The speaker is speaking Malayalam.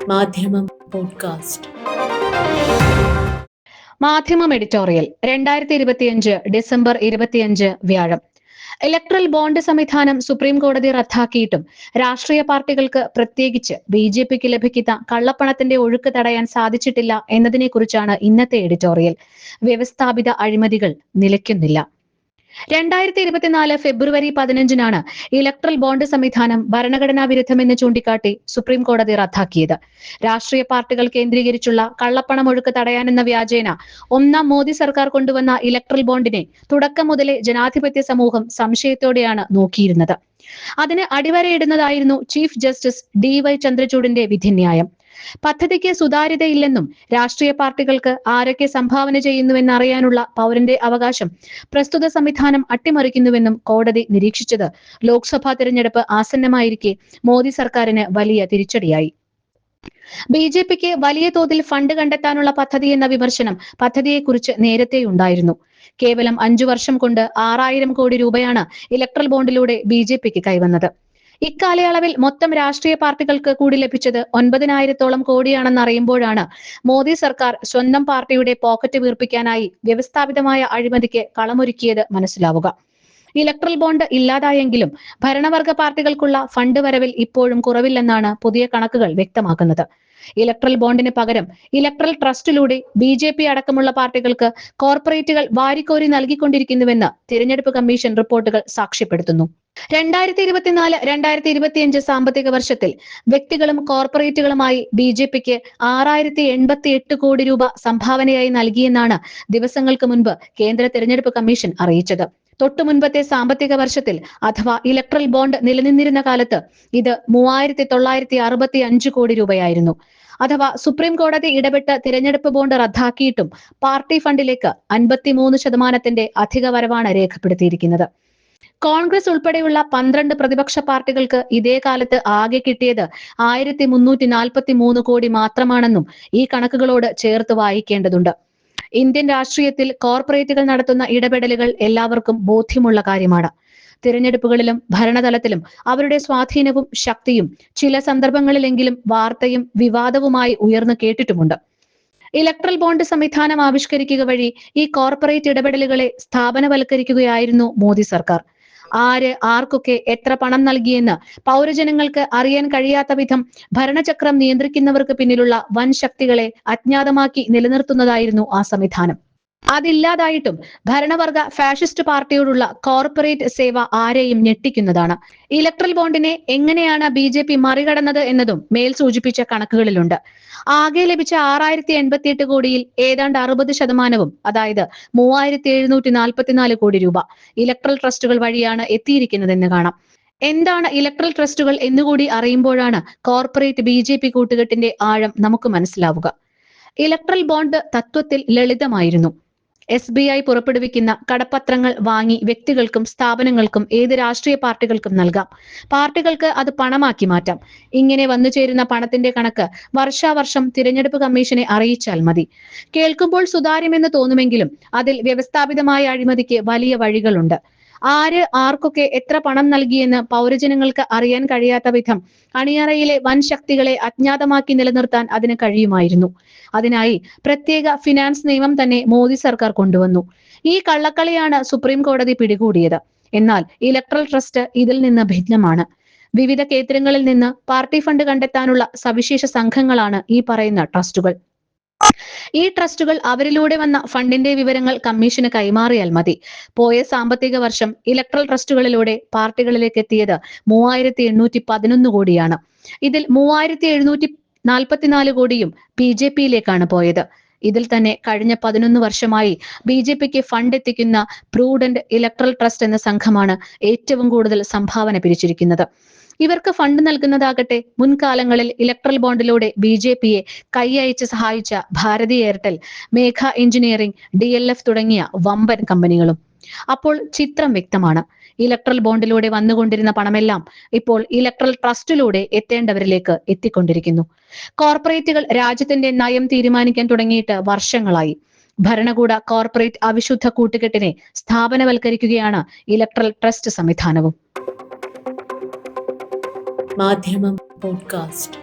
മാധ്യമം പോഡ്കാസ്റ്റ്. മാധ്യമം എഡിറ്റോറിയൽ 2025 ഡിസംബർ 25 വ്യാഴം. ഇലക്ട്രൽ ബോണ്ട് സംവിധാനം സുപ്രീം കോടതി റദ്ദാക്കിയിട്ടും രാഷ്ട്രീയ പാർട്ടികൾക്ക്, പ്രത്യേകിച്ച് ബിജെപിക്ക് ലഭിക്കുന്ന കള്ളപ്പണത്തിന്റെ ഒഴുക്ക് തടയാൻ സാധിച്ചിട്ടില്ല എന്നതിനെക്കുറിച്ചാണ് ഇന്നത്തെ എഡിറ്റോറിയൽ. വ്യവസ്ഥാപിത അഴിമതികൾ നിലയ്ക്കുന്നില്ല. 2024 ഫെബ്രുവരി 15 ഇലക്ട്രൽ ബോണ്ട് സംവിധാനം ഭരണഘടനാ വിരുദ്ധമെന്ന് ചൂണ്ടിക്കാട്ടി സുപ്രീം കോടതി റദ്ദാക്കിയത്. രാഷ്ട്രീയ പാർട്ടികൾ കേന്ദ്രീകരിച്ചുള്ള കള്ളപ്പണം ഒഴുക്ക് തടയാനെന്ന വ്യാജേന ഒന്നാം മോദി സർക്കാർ കൊണ്ടുവന്ന ഇലക്ട്രൽ ബോണ്ടിനെ തുടക്കം മുതലേ ജനാധിപത്യ സമൂഹം സംശയത്തോടെയാണ് നോക്കിയിരുന്നത്. അതിന് അടിവരയിടുന്നതായിരുന്നു ചീഫ് ജസ്റ്റിസ് DY ചന്ദ്രചൂഡിന്റെ വിധിന്യായം. പദ്ധതിക്ക് സുതാര്യതയില്ലെന്നും രാഷ്ട്രീയ പാർട്ടികൾക്ക് ആരൊക്കെ സംഭാവന ചെയ്യുന്നുവെന്നറിയാനുള്ള പൗരന്റെ അവകാശം പ്രസ്തുത സംവിധാനം അട്ടിമറിക്കുന്നുവെന്നും കോടതി നിരീക്ഷിച്ചത് ലോക്സഭാ തെരഞ്ഞെടുപ്പ് ആസന്നമായിരിക്കെ മോദി സർക്കാരിന് വലിയ തിരിച്ചടിയായി. ബിജെപിക്ക് വലിയ തോതിൽ ഫണ്ട് കണ്ടെത്താനുള്ള പദ്ധതി എന്ന വിമർശനം പദ്ധതിയെക്കുറിച്ച് നേരത്തെയുണ്ടായിരുന്നു. കേവലം 5 വർഷം കൊണ്ട് 6000 കോടി രൂപയാണ് ഇലക്ട്രൽ ബോണ്ടിലൂടെ ബിജെപിക്ക് കൈവന്നത്. ഇക്കാലയളവിൽ മൊത്തം രാഷ്ട്രീയ പാർട്ടികൾക്ക് കൂടി ലഭിച്ചത് 9000-ഓളം കോടിയാണെന്നറിയുമ്പോഴാണ് മോദി സർക്കാർ സ്വന്തം പാർട്ടിയുടെ പോക്കറ്റ് വീർപ്പിക്കാനായി വ്യവസ്ഥാപിതമായ അഴിമതിക്ക് കളമൊരുക്കിയത് മനസ്സിലാവുക. ഇലക്ട്രൽ ബോണ്ട് ഇല്ലാതായെങ്കിലും ഭരണവർഗ പാർട്ടികൾക്കുള്ള ഫണ്ട് വരവിൽ ഇപ്പോഴും കുറവില്ലെന്നാണ് പുതിയ കണക്കുകൾ വ്യക്തമാക്കുന്നത്. ഇലക്ട്രൽ ബോണ്ടിന് പകരം ഇലക്ട്രൽ ട്രസ്റ്റിലൂടെ ബിജെപി അടക്കമുള്ള പാർട്ടികൾക്ക് കോർപ്പറേറ്റുകൾ വാരിക്കോരി നൽകിക്കൊണ്ടിരിക്കുന്നുവെന്ന് തിരഞ്ഞെടുപ്പ് കമ്മീഷൻ റിപ്പോർട്ടുകൾ സാക്ഷ്യപ്പെടുത്തുന്നു. 2024-2025 സാമ്പത്തിക വർഷത്തിൽ വ്യക്തികളും കോർപ്പറേറ്റുകളുമായി ബിജെപിക്ക് 6088 കോടി രൂപ സംഭാവനയായി നൽകിയെന്നാണ് ദിവസങ്ങൾക്ക് മുൻപ് കേന്ദ്ര തിരഞ്ഞെടുപ്പ് കമ്മീഷൻ അറിയിച്ചത്. തൊട്ടുമുൻപത്തെ സാമ്പത്തിക വർഷത്തിൽ അഥവാ ഇലക്ട്രൽ ബോണ്ട് നിലനിന്നിരുന്ന കാലത്ത് ഇത് 3965 കോടി രൂപയായിരുന്നു. അഥവാ സുപ്രീം കോടതി ഇടപെട്ട് തിരഞ്ഞെടുപ്പ് ബോണ്ട് റദ്ദാക്കിയിട്ടും പാർട്ടി ഫണ്ടിലേക്ക് 53% അധിക വരവാണ് രേഖപ്പെടുത്തിയിരിക്കുന്നത്. കോൺഗ്രസ് ഉൾപ്പെടെയുള്ള 12 പ്രതിപക്ഷ പാർട്ടികൾക്ക് ഇതേ കാലത്ത് ആകെ കിട്ടിയത് 1343 കോടി മാത്രമാണെന്നും ഈ കണക്കുകളോട് ചേർത്ത് വായിക്കേണ്ടതുണ്ട്. ഇന്ത്യൻ രാഷ്ട്രീയത്തിൽ കോർപ്പറേറ്റുകൾ നടത്തുന്ന ഇടപെടലുകൾ എല്ലാവർക്കും ബോധ്യമുള്ള കാര്യമാണ്. തിരഞ്ഞെടുപ്പുകളിലും ഭരണതലത്തിലും അവരുടെ സ്വാധീനവും ശക്തിയും ചില സന്ദർഭങ്ങളിലെങ്കിലും വാർത്തയും വിവാദവുമായി ഉയർന്നു കേട്ടിട്ടുമുണ്ട്. ഇലക്ട്രൽ ബോണ്ട് സംവിധാനം ആവിഷ്കരിക്കുക വഴി ഈ കോർപ്പറേറ്റ് ഇടപെടലുകളെ സ്ഥാപനവൽക്കരിക്കുകയായിരുന്നു മോദി സർക്കാർ. ആര് ആർക്കൊക്കെ എത്ര പണം നൽകിയെന്ന് പൗരജനങ്ങൾക്ക് അറിയാൻ കഴിയാത്ത വിധം ഭരണചക്രം നിയന്ത്രിക്കുന്നവർക്ക് പിന്നിലുള്ള വൻ ശക്തികളെ അജ്ഞാതമാക്കി നിലനിർത്തുന്നതായിരുന്നു ആ സംവിധാനം. അതില്ലാതായിട്ടും ഭരണവർഗ ഫാഷിസ്റ്റ് പാർട്ടിയോടുള്ള കോർപ്പറേറ്റ് സേവ ആരെയും ഞെട്ടിക്കുന്നതാണ്. ഇലക്ട്രൽ ബോണ്ടിനെ എങ്ങനെയാണ് ബിജെപി മറികടന്നത് എന്നതും മേൽ സൂചിപ്പിച്ച കണക്കുകളിലുണ്ട്. ആകെ ലഭിച്ച 6088 കോടിയിൽ ഏതാണ്ട് 60%, അതായത് 3744 കോടി രൂപ ഇലക്ട്രൽ ട്രസ്റ്റുകൾ വഴിയാണ് എത്തിയിരിക്കുന്നതെന്ന് കാണാം. എന്താണ് ഇലക്ട്രൽ ട്രസ്റ്റുകൾ എന്നുകൂടി അറിയുമ്പോഴാണ് കോർപ്പറേറ്റ് ബിജെപി കൂട്ടുകെട്ടിന്റെ ആഴം നമുക്ക് മനസ്സിലാവുക. ഇലക്ട്രൽ ബോണ്ട് തത്വത്തിൽ ലളിതമായിരുന്നു. SBI പുറപ്പെടുവിക്കുന്ന കടപ്പത്രങ്ങൾ വാങ്ങി വ്യക്തികൾക്കും സ്ഥാപനങ്ങൾക്കും ഏത് രാഷ്ട്രീയ പാർട്ടികൾക്കും നൽകാം. പാർട്ടികൾക്ക് അത് പണമാക്കി മാറ്റാം. ഇങ്ങനെ വന്നു ചേരുന്ന പണത്തിന്റെ കണക്ക് വർഷാവർഷം തിരഞ്ഞെടുപ്പ് കമ്മീഷനെ അറിയിച്ചാൽ മതി. കേൾക്കുമ്പോൾ സുതാര്യമെന്ന് തോന്നുമെങ്കിലും അതിൽ വ്യവസ്ഥാപിതമായ അഴിമതിക്ക് വലിയ വഴികളുണ്ട്. ആര് ആർക്കൊക്കെ എത്ര പണം നൽകിയെന്ന് പൗരജനങ്ങൾക്ക് അറിയാൻ കഴിയാത്ത വിധം അണിയറയിലെ വൻ ശക്തികളെ അജ്ഞാതമാക്കി നിലനിർത്താൻ അതിന് കഴിയുമായിരുന്നു. അതിനായി പ്രത്യേക ഫിനാൻസ് നിയമം തന്നെ മോദി സർക്കാർ കൊണ്ടുവന്നു. ഈ കള്ളക്കളിയാണ് സുപ്രീം കോടതി പിടികൂടിയത്. എന്നാൽ ഇലക്ട്രൽ ട്രസ്റ്റ് ഇതിൽ നിന്ന് ഭിന്നമാണ്. വിവിധ കേന്ദ്രങ്ങളിൽ നിന്ന് പാർട്ടി ഫണ്ട് കണ്ടെത്താനുള്ള സവിശേഷ സംഘങ്ങളാണ് ഈ പറയുന്ന ട്രസ്റ്റുകൾ. ഈ ട്രസ്റ്റുകൾ അവരിലൂടെ വന്ന ഫണ്ടിന്റെ വിവരങ്ങൾ കമ്മീഷന് കൈമാറിയാൽ മതി. പോയ സാമ്പത്തിക വർഷം ഇലക്ട്രൽ ട്രസ്റ്റുകളിലൂടെ പാർട്ടികളിലേക്ക് എത്തിയത് 3811 കോടിയാണ്. ഇതിൽ 3744 കോടിയും ബിജെപിയിലേക്കാണ് പോയത്. ഇതിൽ തന്നെ കഴിഞ്ഞ 11 വർഷമായി ബിജെപിക്ക് ഫണ്ട് എത്തിക്കുന്ന പ്രൂഡന്റ് ഇലക്ട്രൽ ട്രസ്റ്റ് എന്ന സംഘമാണ് ഏറ്റവും കൂടുതൽ സംഭാവന പിരിച്ചിരിക്കുന്നത്. ഇവർക്ക് ഫണ്ട് നൽകുന്നതാകട്ടെ മുൻകാലങ്ങളിൽ ഇലക്ട്രൽ ബോണ്ടിലൂടെ ബിജെപിയെ കൈയയച്ച് സഹായിച്ച ഭാരതി എയർടെൽ, മേഘ എഞ്ചിനീയറിംഗ്, DLF തുടങ്ങിയ വമ്പൻ കമ്പനികളും. അപ്പോൾ ചിത്രം വ്യക്തമാണ്. ഇലക്ട്രൽ ബോണ്ടിലൂടെ വന്നുകൊണ്ടിരുന്ന പണമെല്ലാം ഇപ്പോൾ ഇലക്ട്രൽ ട്രസ്റ്റിലൂടെ എത്തേണ്ടവരിലേക്ക് എത്തിക്കൊണ്ടിരിക്കുന്നു. കോർപ്പറേറ്റുകൾ രാജ്യത്തിന്റെ നയം തീരുമാനിക്കാൻ തുടങ്ങിയിട്ട് വർഷങ്ങളായി. ഭരണകൂട കോർപ്പറേറ്റ് അവിശുദ്ധ കൂട്ടുകെട്ടിനെ സ്ഥാപനവൽക്കരിക്കുകയാണ് ഇലക്ട്രൽ ട്രസ്റ്റ് സംവിധാനവും. മാധ്യമം പോഡ്കാസ്റ്റ്.